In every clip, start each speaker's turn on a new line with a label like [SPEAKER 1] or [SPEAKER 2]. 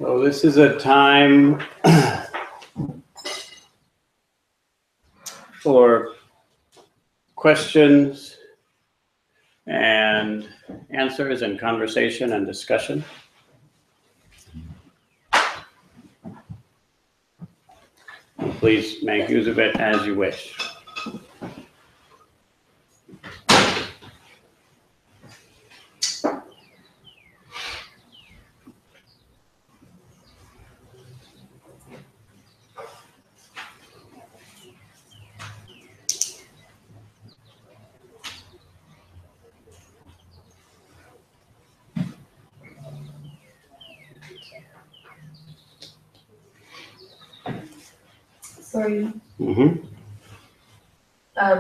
[SPEAKER 1] So this is a time for questions and answers and conversation and discussion. Please make use of it as you wish.
[SPEAKER 2] Sorry.
[SPEAKER 1] Mm-hmm.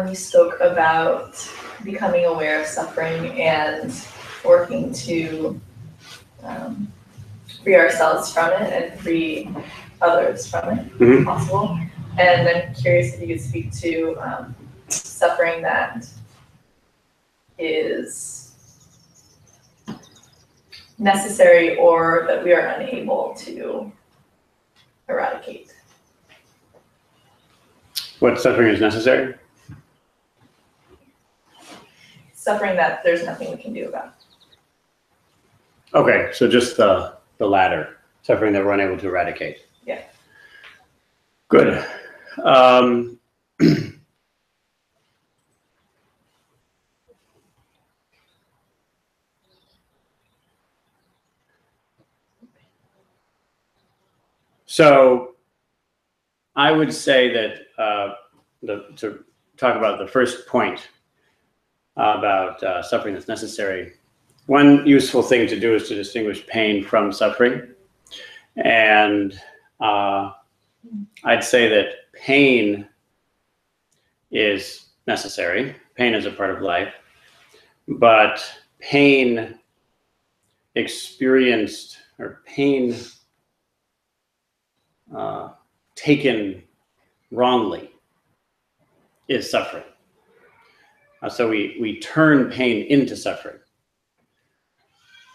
[SPEAKER 2] You spoke about becoming aware of suffering and working to free ourselves from it and free others from it, if possible. And I'm curious if you could speak to suffering that is necessary or that we are unable to eradicate.
[SPEAKER 1] What suffering is necessary?
[SPEAKER 2] Suffering that there's nothing we can do about.
[SPEAKER 1] Okay, so just the latter, suffering that we're unable to eradicate.
[SPEAKER 2] Yeah.
[SPEAKER 1] Good. So I would say that to talk about the first point about suffering that's necessary, one useful thing to do is to distinguish pain from suffering. And I'd say that pain is necessary. Pain is a part of life. But pain experienced, or pain taken wrongly, is suffering. So we turn pain into suffering.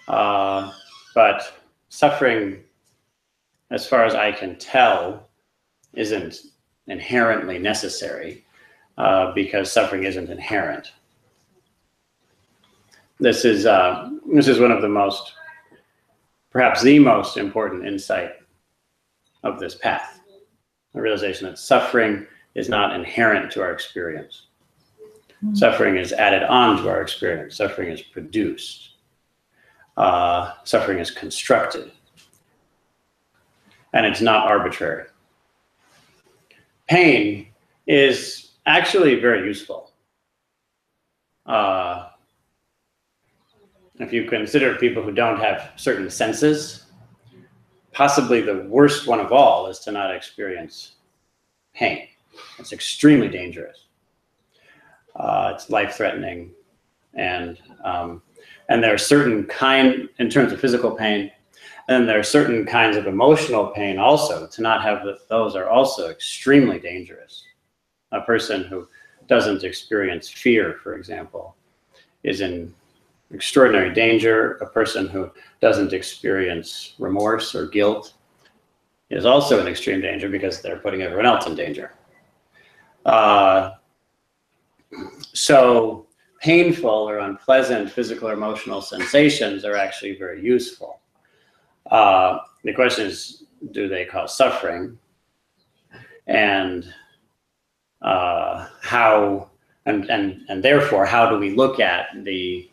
[SPEAKER 1] But suffering, as far as I can tell, isn't inherently necessary because suffering isn't inherent. This is one of the most, perhaps the most important insight of this path. The realization that suffering is not inherent to our experience. Suffering is added on to our experience. Suffering is produced. Suffering is constructed. And it's not arbitrary. Pain is actually very useful. If you consider people who don't have certain senses, possibly the worst one of all is to not experience pain. It's extremely dangerous. It's life-threatening, and there are certain in terms of physical pain, and there are certain kinds of emotional pain also. To not have those are also extremely dangerous. A person who doesn't experience fear, for example, is in extraordinary danger. A person who doesn't experience remorse or guilt is also in extreme danger because they're putting everyone else in danger. So painful or unpleasant physical or emotional sensations are actually very useful. The question is, do they cause suffering? And how, and therefore, how do we look at the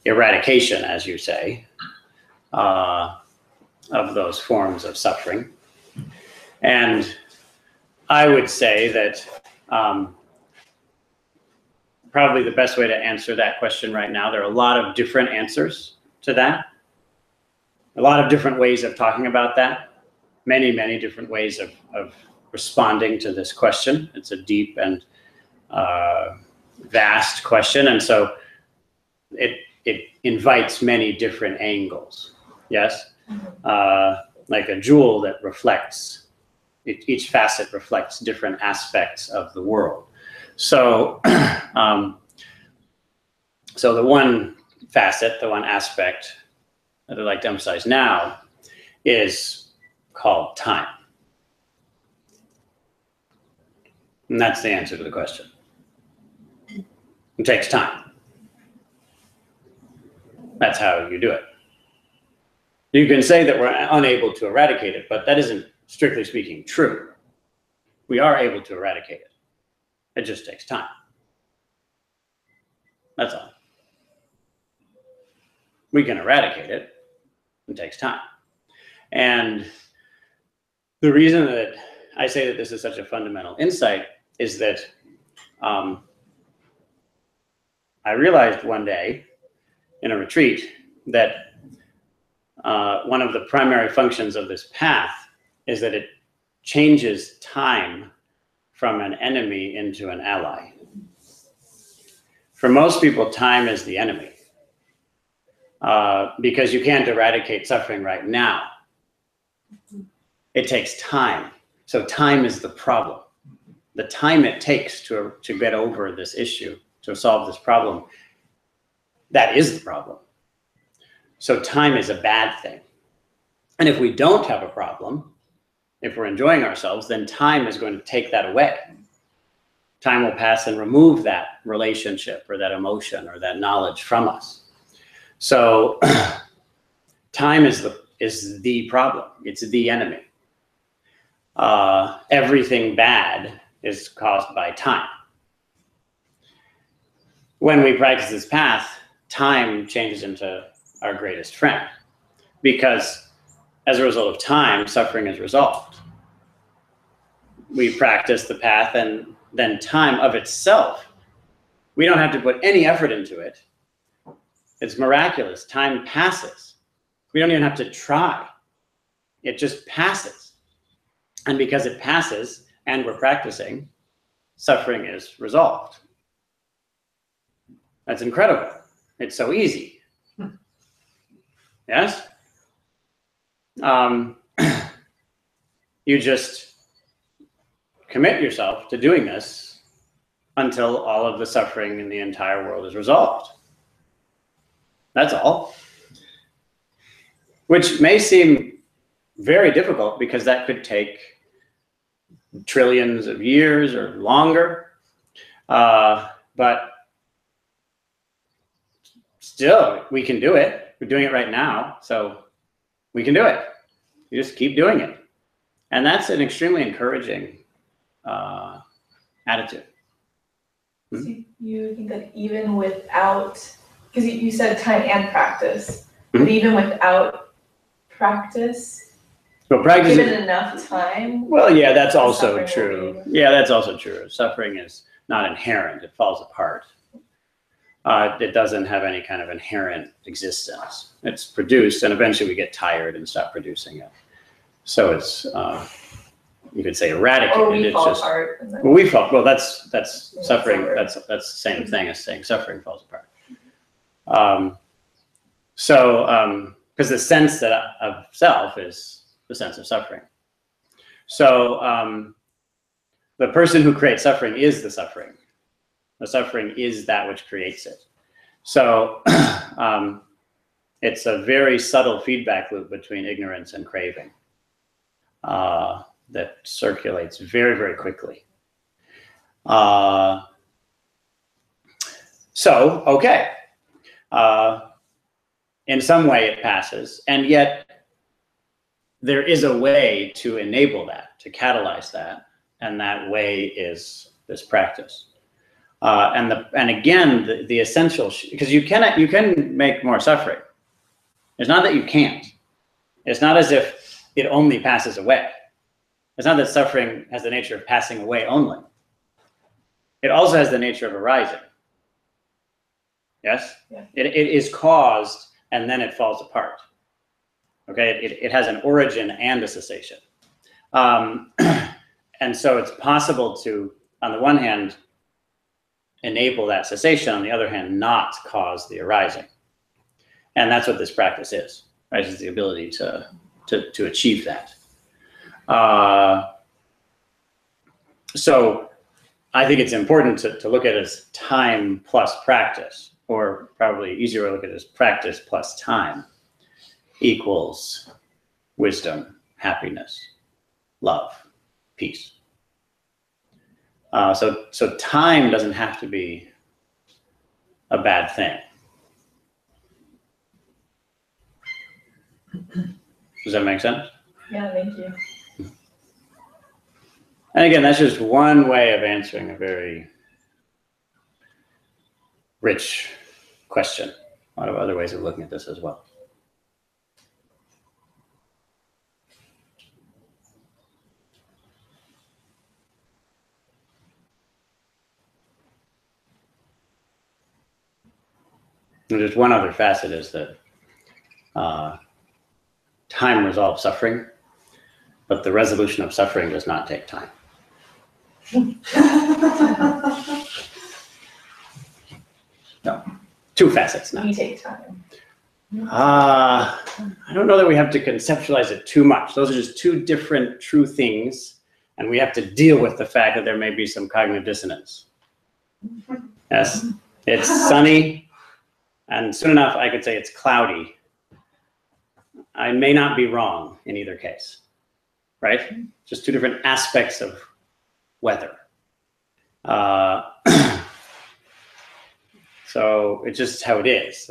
[SPEAKER 1] eradication, as you say, of those forms of suffering? And I would say that probably the best way to answer that question right now, there are a lot of different answers to that. A lot of different ways of talking about that. Many, many different ways of responding to this question. It's a deep and vast question. And so it invites many different angles. Yes? Like a jewel that reflects, each facet reflects different aspects of the world. So, so the one facet, the one aspect that I'd like to emphasize now is called time. And that's the answer to the question. It takes time. That's how you do it. You can say that we're unable to eradicate it, but that isn't, strictly speaking, true. We are able to eradicate it. It just takes time. That's all. We can eradicate it. It takes time. And the reason that I say that this is such a fundamental insight is that I realized one day in a retreat that one of the primary functions of this path is that it changes time from an enemy into an ally. For most people, time is the enemy because you can't eradicate suffering right now. It takes time. So time is the problem. The time it takes to get over this issue, to solve this problem, that is the problem. So time is a bad thing. And if we don't have a problem, if we're enjoying ourselves, then time is going to take that away. Time will pass and remove that relationship or that emotion or that knowledge from us. So time is the problem. It's the enemy. Everything bad is caused by time. When we practice this path, time changes into our greatest friend, because as a result of time, suffering is resolved. We practice the path, and then time of itself, we don't have to put any effort into it. It's miraculous. Time passes. We don't even have to try. It just passes. And because it passes and we're practicing, suffering is resolved. That's incredible. It's so easy. Yes? You just commit yourself to doing this until all of the suffering in the entire world is resolved. That's all. Which may seem very difficult because that could take trillions of years or longer. But still, we can do it. We're doing it right now, so we can do it. You just keep doing it. And that's an extremely encouraging attitude.
[SPEAKER 2] So you think that even without, because you said time and practice, but even without practice,
[SPEAKER 1] well, practice
[SPEAKER 2] given enough time.
[SPEAKER 1] Well, yeah, that's also true. Yeah, that's also true. Suffering is not inherent. It falls apart. It doesn't have any kind of inherent existence. It's produced, and eventually we get tired and stop producing it. So it's, you could say, eradicated.
[SPEAKER 2] Or we
[SPEAKER 1] it's
[SPEAKER 2] fall
[SPEAKER 1] just,
[SPEAKER 2] apart.
[SPEAKER 1] Well, we fall. Well, that's suffering. That's the same thing as saying suffering falls apart. Because the sense of self is the sense of suffering. So the person who creates suffering is the suffering. The suffering is that which creates it. So it's a very subtle feedback loop between ignorance and craving that circulates very, very quickly. Okay. In some way it passes, and yet there is a way to enable that, to catalyze that, and that way is this practice. And again, the essential, because you can make more suffering. It's not that you can't. It's not as if it only passes away. It's not that suffering has the nature of passing away only. It also has the nature of arising. Yes?
[SPEAKER 2] Yeah.
[SPEAKER 1] It is caused and then it falls apart. Okay? It has an origin and a cessation. And so it's possible to, on the one hand, enable that cessation, on the other hand, not cause the arising. And that's what this practice is, right? It's the ability to achieve that. So I think it's important to look at it as time plus practice, or probably easier to look at it as practice plus time equals wisdom, happiness, love, peace. So time doesn't have to be a bad thing. Does that make sense?
[SPEAKER 2] Yeah, thank you.
[SPEAKER 1] And again, that's just one way of answering a very rich question. A lot of other ways of looking at this as well. And there's one other facet is that time resolves suffering, but the resolution of suffering does not take time. No, two facets now.
[SPEAKER 2] We take time.
[SPEAKER 1] I don't know that we have to conceptualize it too much. Those are just two different true things, and we have to deal with the fact that there may be some cognitive dissonance. Yes, it's sunny, and soon enough I could say it's cloudy. I may not be wrong in either case, right? Just two different aspects of weather. So it's just how it is.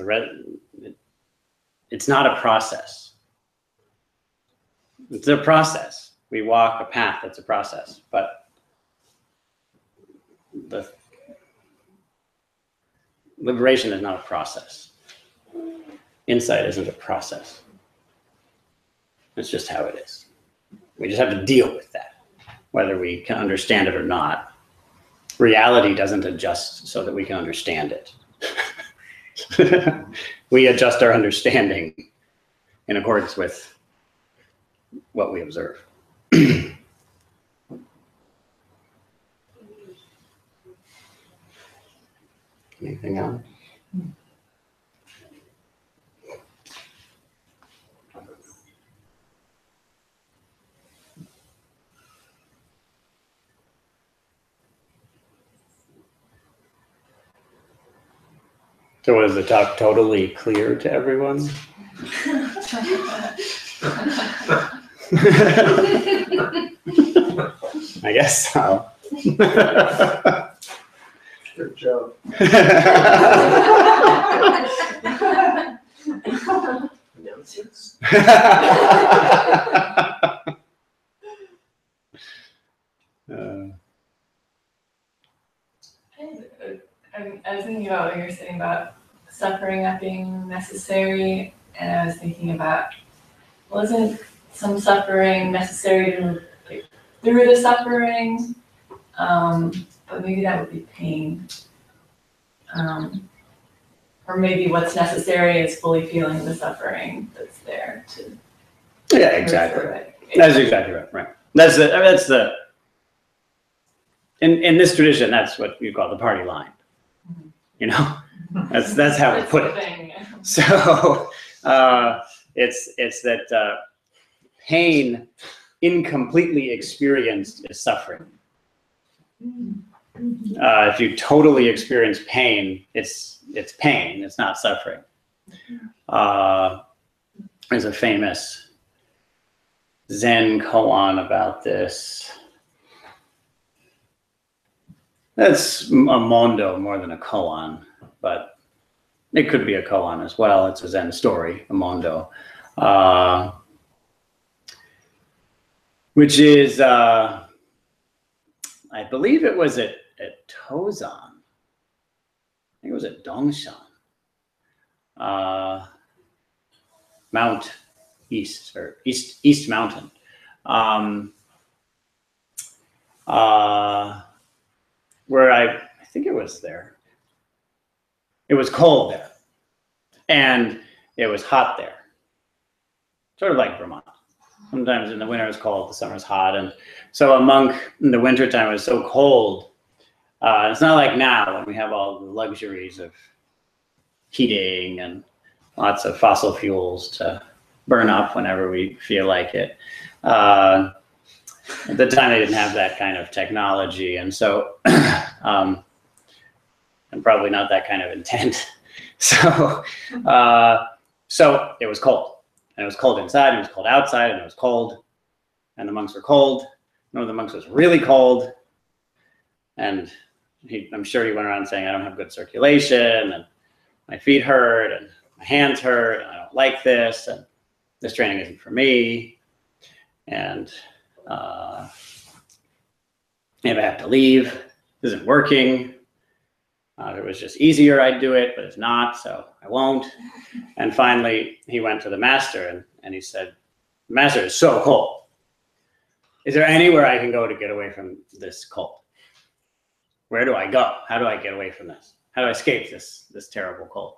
[SPEAKER 1] It's not a process. It's a process. We walk a path that's a process, but the liberation is not a process. Insight isn't a process. It's just how it is. We just have to deal with that, whether we can understand it or not. Reality doesn't adjust so that we can understand it. We adjust our understanding in accordance with what we observe. Anything else? So was the talk totally clear to everyone? I guess so.
[SPEAKER 3] Good job. Announcements.
[SPEAKER 2] I was thinking about what you were saying about suffering not being necessary, and I was thinking about, wasn't some suffering necessary to live through the suffering? But maybe that would be pain. Or maybe what's necessary is fully feeling the suffering that's there to.
[SPEAKER 1] Yeah, exactly. That's exactly right. Right. That's the. In this tradition, that's what you call the party line. You know, that's how we put it. So it's that pain incompletely experienced is suffering. If you totally experience pain, it's pain. It's not suffering. There's a famous Zen koan about this. That's a mondo more than a koan, but it could be a koan as well. It's a Zen story, a mondo, which is, I believe it was at Tozan. I think it was at Dongshan, Mount East, or East Mountain. Where I think it was there. It was cold there, and it was hot there. Sort of like Vermont. Sometimes in the winter it's cold, the summer's hot, and so a monk in the wintertime was so cold. It's not like now when we have all the luxuries of heating and lots of fossil fuels to burn up whenever we feel like it. At the time, they didn't have that kind of technology, and so, and probably not that kind of intent. So it was cold, And it was cold inside, and it was cold outside, and it was cold. And the monks were cold. One of the monks was really cold. And I'm sure he went around saying, I don't have good circulation, and my feet hurt, and my hands hurt, and I don't like this, and this training isn't for me. And maybe I have to leave. This isn't working. If it was just easier, I'd do it, but it's not, so I won't. And finally, he went to the master and he said, the master is so cold. Is there anywhere I can go to get away from this cold? Where do I go? How do I get away from this? How do I escape this terrible cold?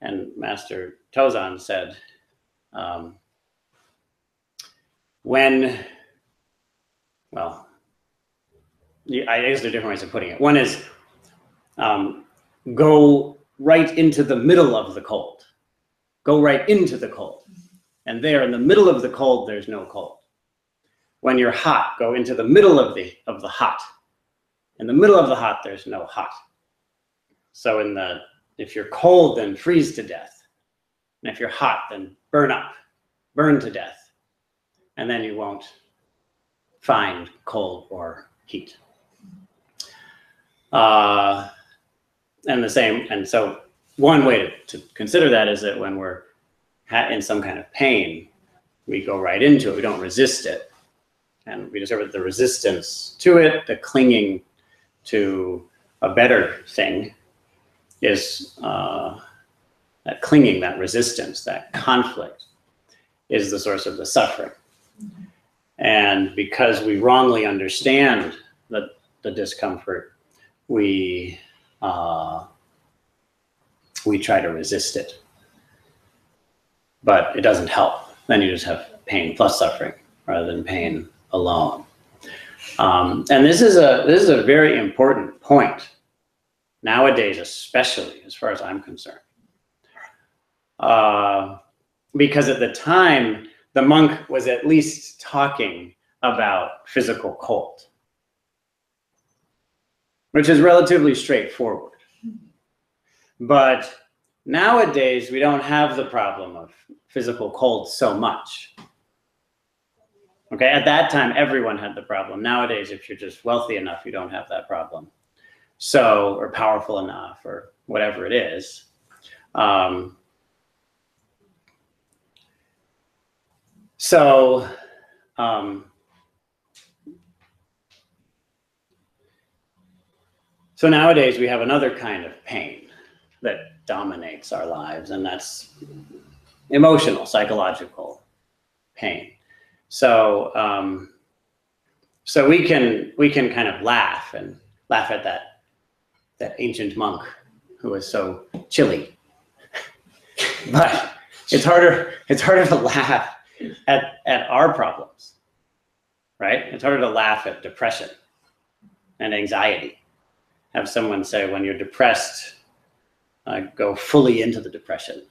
[SPEAKER 1] And Master Tozan said, I guess there are different ways of putting it. One is go right into the middle of the cold. Go right into the cold. And there in the middle of the cold, there's no cold. When you're hot, go into the middle of the hot. In the middle of the hot, there's no hot. So if you're cold, then freeze to death. And if you're hot, then burn up, burn to death. And then you won't find cold or heat. And so one way to consider that is that when we're in some kind of pain, we go right into it. We don't resist it. And we discover that the resistance to it, the clinging to a better thing, is that clinging, that resistance, that conflict is the source of the suffering. And because we wrongly understand the discomfort, we try to resist it. But it doesn't help. Then you just have pain plus suffering rather than pain alone. And this is a very important point nowadays, especially as far as I'm concerned. Because at the time, the monk was at least talking about physical cold, which is relatively straightforward. But nowadays, we don't have the problem of physical cold so much. Okay, at that time, everyone had the problem. Nowadays, if you're just wealthy enough, you don't have that problem. So, or powerful enough, or whatever it is. So nowadays we have another kind of pain that dominates our lives, and that's emotional, psychological pain. So we can kind of laugh at that ancient monk who was so chilly, but it's harder to laugh at our problems, right? It's harder to laugh at depression and anxiety. Have someone say, when you're depressed, go fully into the depression.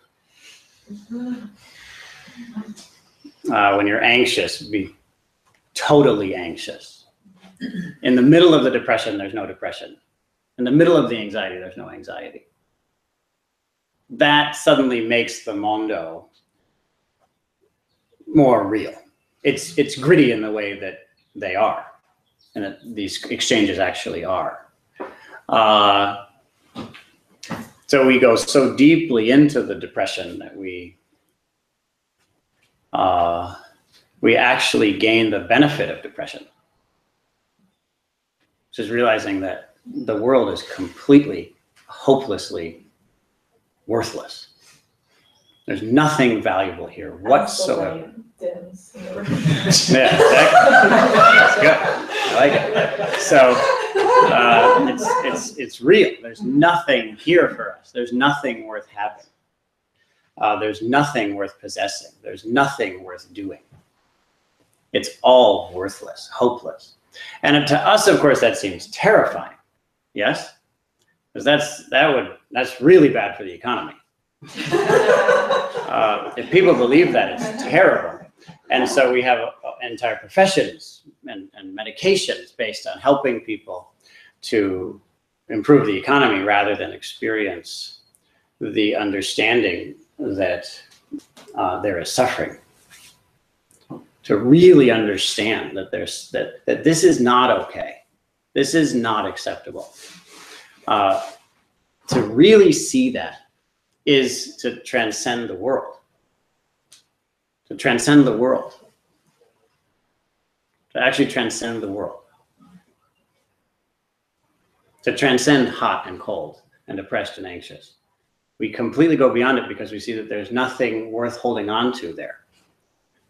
[SPEAKER 1] When you're anxious, be totally anxious. In the middle of the depression, there's no depression. In the middle of the anxiety, there's no anxiety. That suddenly makes the mondo more real. It's gritty in the way that they are, and that these exchanges actually are. So we go so deeply into the depression that we actually gain the benefit of depression, which is realizing that the world is completely, hopelessly worthless. There's nothing valuable here whatsoever. Yeah, exactly. That's good. I like it. So it's real. There's nothing here for us. There's nothing worth having. There's nothing worth possessing. There's nothing worth doing. It's all worthless, hopeless. And to us, of course, that seems terrifying. Yes? Because that's really bad for the economy. If people believe that, it's terrible. And so we have entire professions and medications based on helping people to improve the economy rather than experience the understanding that there is suffering to really understand that that this is not okay. This is not acceptable. To really see that is to transcend the world. To transcend the world. To actually transcend the world. To transcend hot and cold and depressed and anxious. We completely go beyond it because we see that there's nothing worth holding on to there.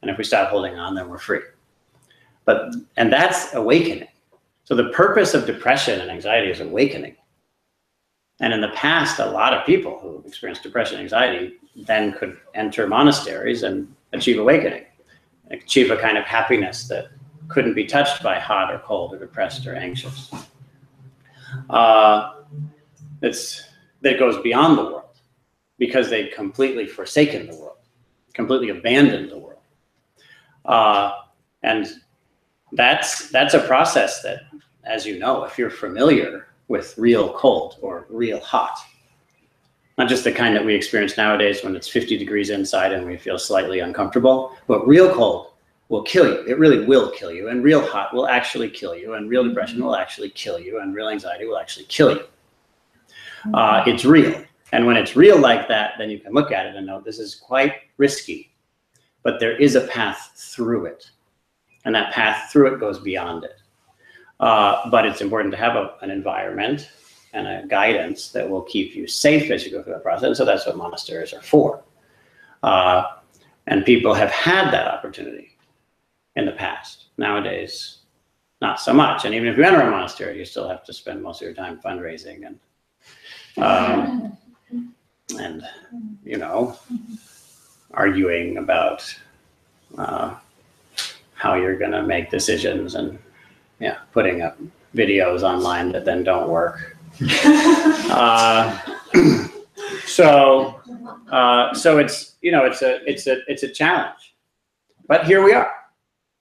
[SPEAKER 1] And if we stop holding on, then we're free. And that's awakening. So the purpose of depression and anxiety is awakening. And in the past, a lot of people who experienced depression and anxiety then could enter monasteries and achieve awakening, achieve a kind of happiness that couldn't be touched by hot or cold or depressed or anxious. That goes beyond the world because they'd completely forsaken the world, completely abandoned the world. And that's a process that, as you know, if you're familiar with real cold or real hot, not just the kind that we experience nowadays when it's 50 degrees inside and we feel slightly uncomfortable, but real cold will kill you. It really will kill you. And real hot will actually kill you. And real depression will actually kill you. And real anxiety will actually kill you. It's real. And when it's real like that, then you can look at it and know this is quite risky, but there is a path through it. And that path through it goes beyond it. But it's important to have an environment and a guidance that will keep you safe as you go through that process. So that's what monasteries are for. And people have had that opportunity in the past. Nowadays, not so much. And even if you enter a monastery, you still have to spend most of your time fundraising and you know, arguing about how you're going to make decisions and putting up videos online that then don't work. So it's, you know, it's a challenge, but here we are,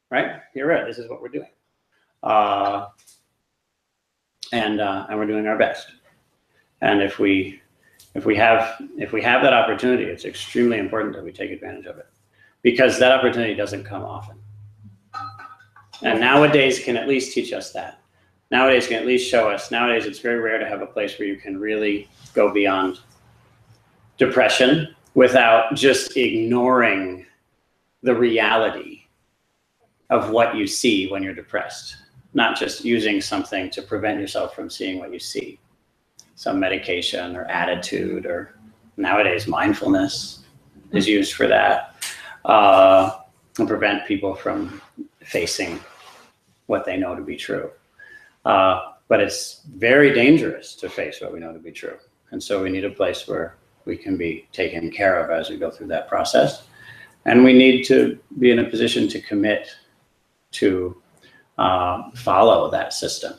[SPEAKER 1] right? Here we are. This is what we're doing, and we're doing our best. And if we have that opportunity, it's extremely important that we take advantage of it, because that opportunity doesn't come often. And nowadays can at least teach us that. Nowadays can at least show us. Nowadays it's very rare to have a place where you can really go beyond depression without just ignoring the reality of what you see when you're depressed. Not just using something to prevent yourself from seeing what you see. Some medication or attitude, or nowadays mindfulness is used for that, and prevent people from facing what they know to be true. But it's very dangerous to face what we know to be true. And so we need a place where we can be taken care of as we go through that process. And we need to be in a position to commit to follow that system.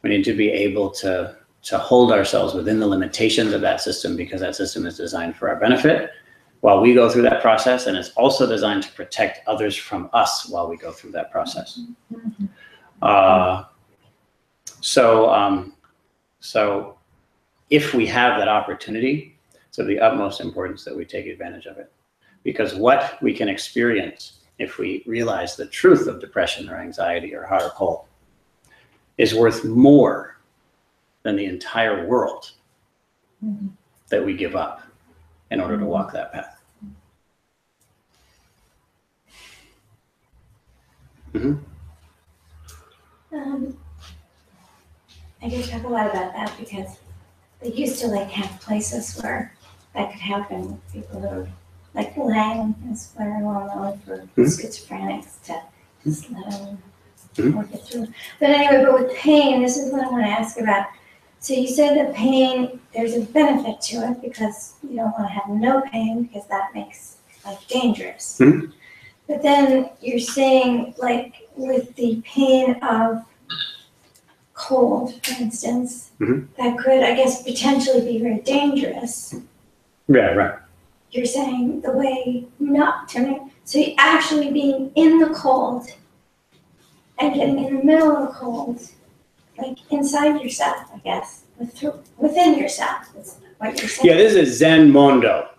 [SPEAKER 1] We need to be able to hold ourselves within the limitations of that system, because that system is designed for our benefit while we go through that process, and it's also designed to protect others from us while we go through that process. So if we have that opportunity, it's of the utmost importance that we take advantage of it, because what we can experience if we realize the truth of depression or anxiety or hot or cold is worth more than the entire world that we give up in order to walk that path.
[SPEAKER 4] I do talk a lot about that because they used to have places where that could happen with people who like Lang is very well known for schizophrenics to just let them work it through. But anyway, but with pain, this is what I want to ask about. So you said that pain, there's a benefit to it because you don't want to have no pain because that makes life dangerous. But then you're saying, like, with the pain of cold, for instance, that could, I guess, potentially be very dangerous.
[SPEAKER 1] Yeah, right.
[SPEAKER 4] You're saying the way not to make, so you actually being in the cold and getting in the middle of the cold, like inside yourself, I guess, within yourself is what you're saying.
[SPEAKER 1] Yeah, this is Zen Mondo.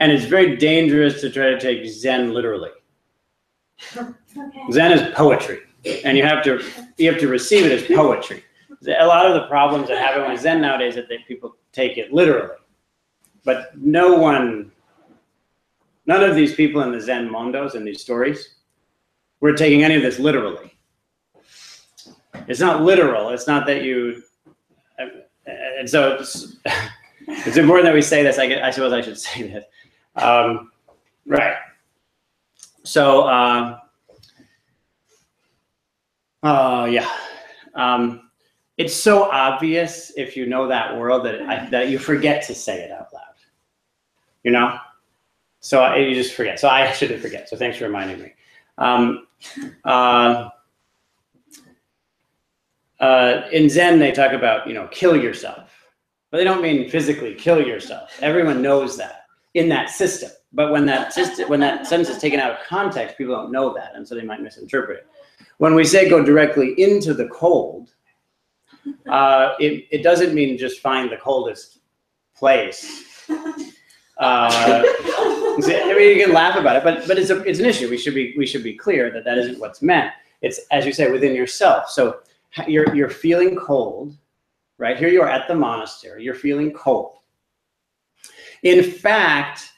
[SPEAKER 1] And it's very dangerous to try to take Zen literally.
[SPEAKER 4] Okay.
[SPEAKER 1] Zen is poetry, and you have to receive it as poetry. A lot of the problems that happen with Zen nowadays is that people take it literally, but none of these people in the Zen mondos in these stories were taking any of this literally. It's not literal. It's not that you, and so it's important that we say this. I suppose I should say this. Right. So, yeah. It's so obvious if you know that world that you forget to say it out loud. You know? So you just forget. So I shouldn't forget. So thanks for reminding me. In Zen, they talk about, kill yourself. But they don't mean physically kill yourself. Everyone knows that in that system. But when that sentence is taken out of context, people don't know that, and so they might misinterpret it. When we say go directly into the cold, it doesn't mean just find the coldest place. I mean, you can laugh about it, but it's an issue. We should be clear that isn't what's meant. It's, as you say, within yourself. So you're feeling cold, right? Here you are at the monastery. You're feeling cold. In fact,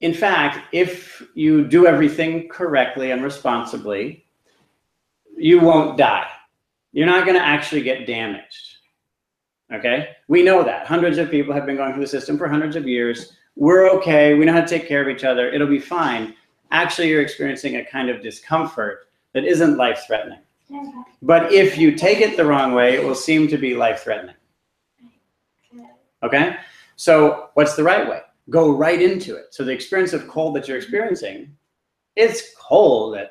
[SPEAKER 1] if you do everything correctly and responsibly, you won't die. You're not going to actually get damaged. Okay? We know that. Hundreds of people have been going through the system for hundreds of years. We're okay. We know how to take care of each other. It'll be fine. Actually, you're experiencing a kind of discomfort that isn't life-threatening. But if you take it the wrong way, it will seem to be life-threatening. Okay? So what's the right way? Go right into it. So the experience of cold that you're experiencing, it's cold at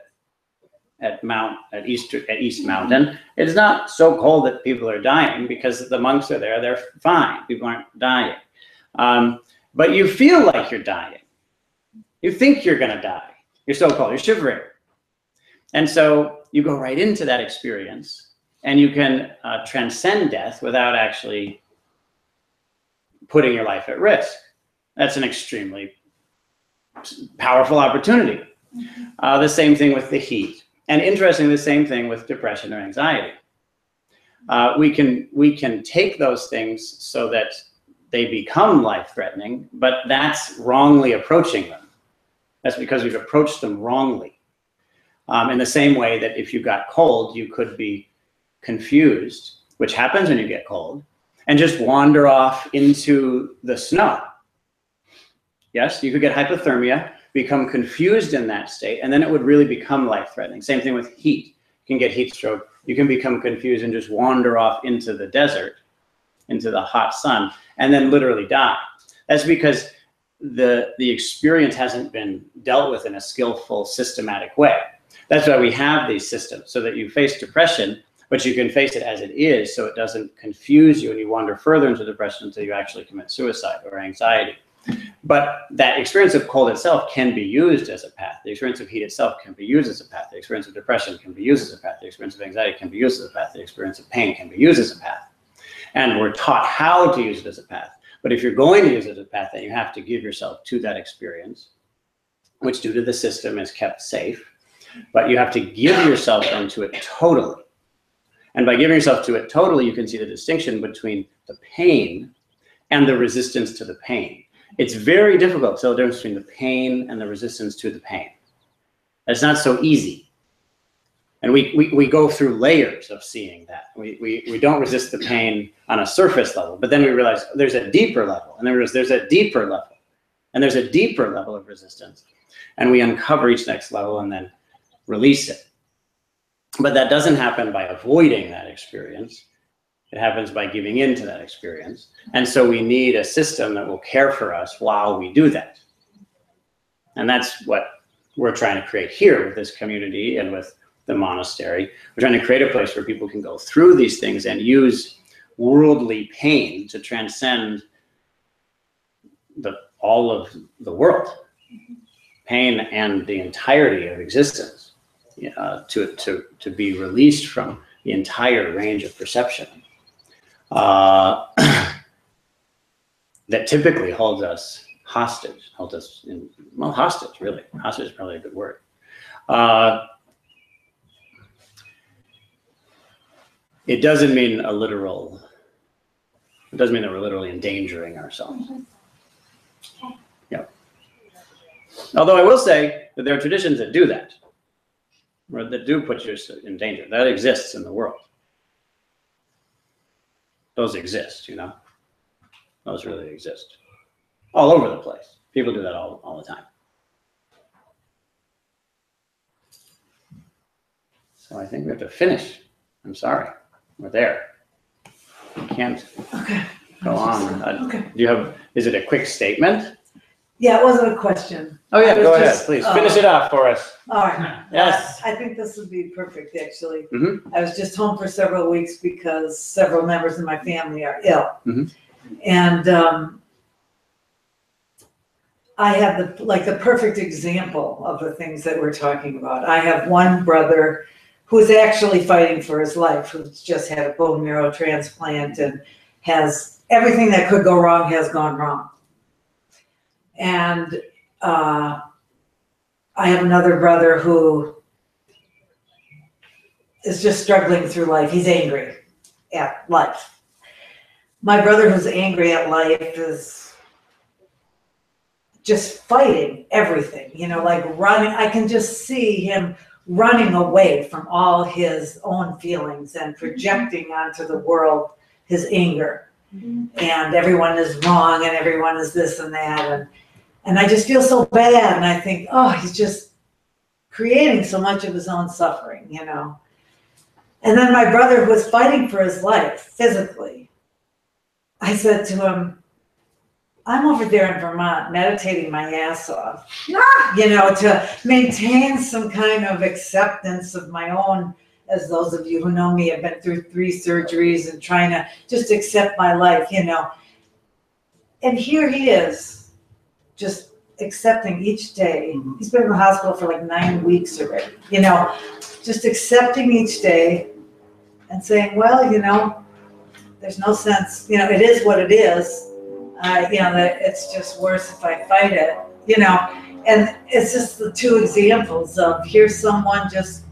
[SPEAKER 1] East Mountain. It's not so cold that people are dying because the monks are there. They're fine. People aren't dying. But you feel like you're dying. You think you're going to die. You're so cold. You're shivering. And so you go right into that experience, and you can transcend death without actually putting your life at risk. That's an extremely powerful opportunity. The same thing with the heat. And interestingly, the same thing with depression or anxiety. We can take those things so that they become life-threatening, but that's wrongly approaching them. That's because we've approached them wrongly. In the same way that if you got cold, you could be confused, which happens when you get cold, and just wander off into the snow. Yes, you could get hypothermia, become confused in that state, and then it would really become life-threatening. Same thing with heat. You can get heat stroke. You can become confused and just wander off into the desert, into the hot sun, and then literally die. That's because the experience hasn't been dealt with in a skillful, systematic way. That's why we have these systems, so that you face depression, but you can face it as it is, so it doesn't confuse you and you wander further into depression until you actually commit suicide or anxiety. But that experience of cold itself can be used as a path. The experience of heat itself can be used as a path. The experience of depression can be used as a path. The experience of anxiety can be used as a path. The experience of pain can be used as a path. And we're taught how to use it as a path. But if you're going to use it as a path, then you have to give yourself to that experience, which due to the system is kept safe. But you have to give yourself into it totally. And by giving yourself to it totally, you can see the distinction between the pain and the resistance to the pain. It's very difficult to tell the difference between the pain and the resistance to the pain. It's not so easy. And we go through layers of seeing that. We don't resist the pain on a surface level, but then we realize there's a deeper level, and there's a deeper level, and there's a deeper level of resistance. And we uncover each next level and then release it. But that doesn't happen by avoiding that experience. It happens by giving in to that experience. And so we need a system that will care for us while we do that. And that's what we're trying to create here with this community and with the monastery. We're trying to create a place where people can go through these things and use worldly pain to transcend all of the world. Pain and the entirety of existence, to be released from the entire range of perception that typically holds us hostage, hostage, really. Hostage is probably a good word. It doesn't mean it doesn't mean that we're literally endangering ourselves.
[SPEAKER 4] Okay.
[SPEAKER 1] Yep. Although I will say that there are traditions that do that, or that do put you in danger. That exists in the world. Those exist, you know? Those really exist. All over the place. People do that all the time. So I think we have to finish. I'm sorry. We're there. We can't
[SPEAKER 5] Okay.
[SPEAKER 1] go on.
[SPEAKER 5] Okay.
[SPEAKER 1] Do you have, is it a quick statement?
[SPEAKER 5] Yeah, it wasn't a question.
[SPEAKER 1] Oh, yeah,
[SPEAKER 5] I was
[SPEAKER 1] go ahead,
[SPEAKER 5] just,
[SPEAKER 1] please. Finish it off for us.
[SPEAKER 5] All right.
[SPEAKER 1] Yes.
[SPEAKER 5] I think this would be perfect, actually.
[SPEAKER 1] Mhm.
[SPEAKER 5] I was just home for several weeks because several members of my family are ill.
[SPEAKER 1] Mhm.
[SPEAKER 5] And I have the perfect example of the things that we're talking about. I have one brother who's actually fighting for his life, who's just had a bone marrow transplant and has everything that could go wrong has gone wrong. And I have another brother who is just struggling through life. He's angry at life. My brother who's angry at life is just fighting everything, like running. I can just see him running away from all his own feelings and projecting onto the world his anger. And everyone is wrong and everyone is this and that. And I just feel so bad. And I think, oh, he's just creating so much of his own suffering, And then my brother who was fighting for his life physically, I said to him, I'm over there in Vermont meditating my ass off, to maintain some kind of acceptance of my own, as those of you who know me have been through 3 surgeries and trying to just accept my life, And here he is, just accepting each day. He's been in the hospital for like 9 weeks already, just accepting each day and saying, well, there's no sense, it is what it is. That it's just worse if I fight it, and it's just the 2 examples of here's someone just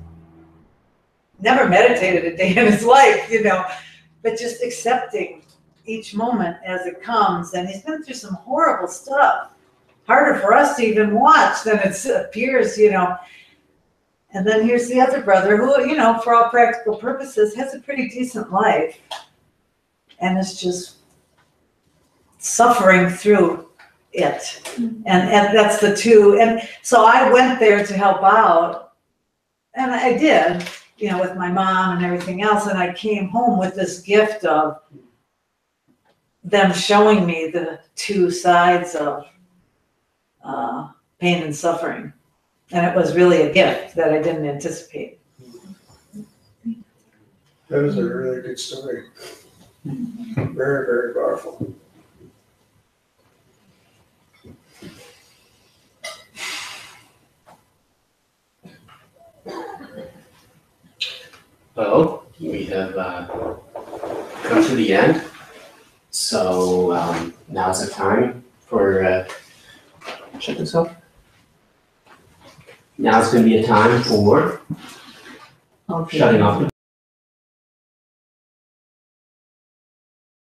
[SPEAKER 5] never meditated a day in his life, but just accepting each moment as it comes. And he's been through some horrible stuff, harder for us to even watch than it appears, And then here's the other brother who, for all practical purposes, has a pretty decent life and is just suffering through it. And that's the 2. And so I went there to help out, and I did, with my mom and everything else. And I came home with this gift of them showing me the 2 sides of pain and suffering. And it was really a gift that I didn't anticipate.
[SPEAKER 3] That was a really good story. Very, very powerful.
[SPEAKER 6] Well, we have come to the end. So now's the time for check this out. Now it's going to be a time for shutting off the